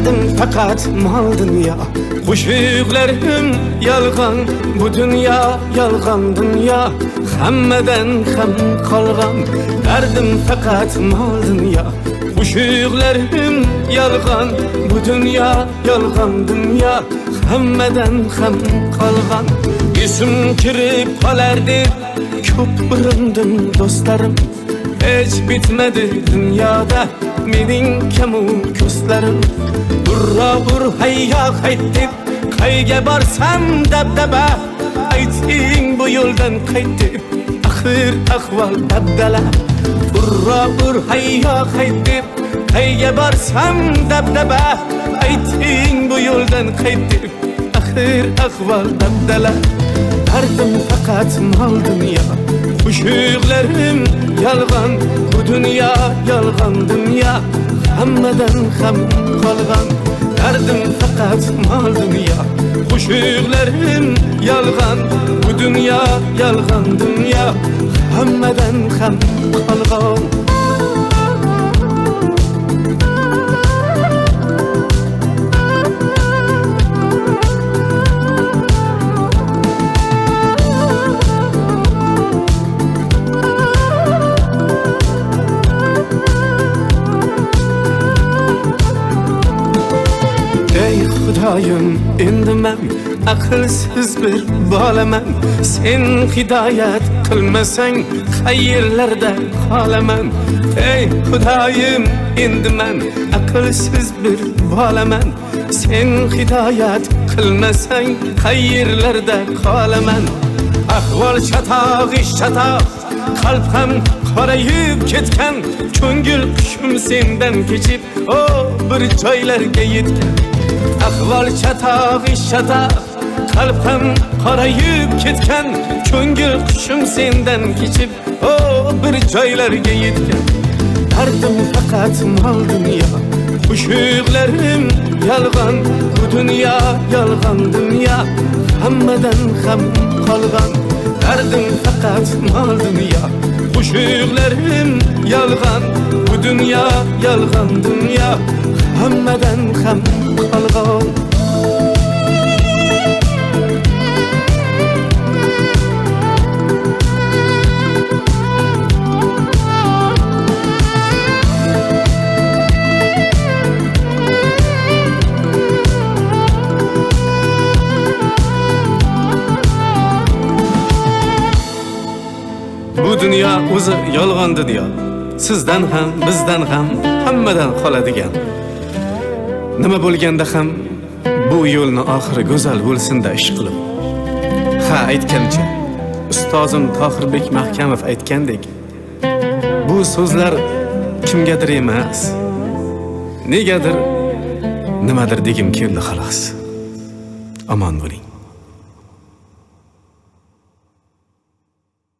derdim fakat mal dünya. Qo'shiqlarim yolg'on, bu dünya yolg'on dünya. Hammadan ham qolgan derdim fakat mal dünya. Qo'shiqlarim yolg'on, bu dünya yolg'on dünya. Hammadan ham qolgan esim kirib qolardi ko'p urindim do'stlarim. Hiç bitmedi dünyada mening kamu ko'zlarim. Burra bur hayya qaytib qayga borsam dabdaba. Ayting bu yo'ldan qaytib axir ahvol dabdala. Burra bur hayya qaytib qayga borsam dabdaba. Ayting bu yo'ldan qaytib axir ahvol dabdala. Derdim fakat mal dünya. Qo'shiqlarim yolg'on, bu dünya yolg'on dünya. Hammadan ham qolgan derdim fakat mal dünya. Qo'shiqlarim yolg'on, bu dünya yolg'on dünya. Hammadan ham qolgan. Xudoyim endi men aqlsiz bir bolaman. Sen hidoyat qilmasang qayerlarda qolaman. Ey Xudoyim endi men aqlsiz bir bolaman. Sen hidoyat qilmasang qayerlarda qolaman. Ahvol chatoq ish chatoq, qalb ham qorayib ketgan. Ko'ngil qushim sendan kechib bir joylarga yetgan. Ahvol chatoq ish chatoq, qalb ham qorayib ketgan. Ko'ngil qushim sendan kechib bir joylarga yetgan. Derdim fakat mal dünya. Qo'shiqlarim yolg'on, bu dünya yolg'on dünya. Hammadan ham qolgan derdim fakat mal dünya. Qo'shiqlarim yolg'on, bu dünya yolg'on dünya. Hammadan ham qolgan. Bu dünya o'zi yolg'on dunyo. Sizdan ham, bizdan ham, hammadan qoladigan. Nima bo'lganda ham bu yo'lni oxiri go'zal bo'lsin-da ish qilib. Ha, aytgancha ustozim Tohirbek Mahkamov aytgandek, bu so'zlar kimgadir emas, negadir nimadir degim keldi xolos. Omon bo'ling.